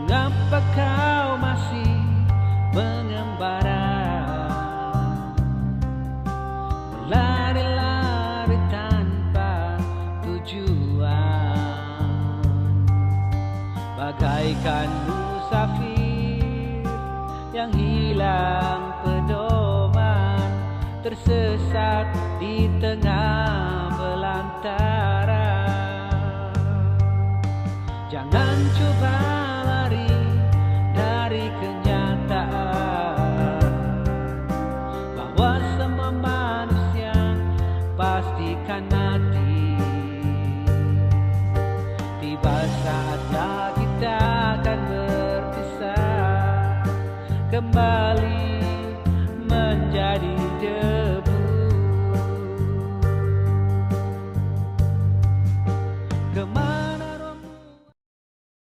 Mengapa kau masih mengembara, berlari-lari tanpa tujuan, bagaikan musafir yang hilang pedoman, tersesat di tengah belantara. Jangan coba lari dari kenyataan bahwa semua manusia pastikan mati. Tiba saatnya kita akan berpisah kembali.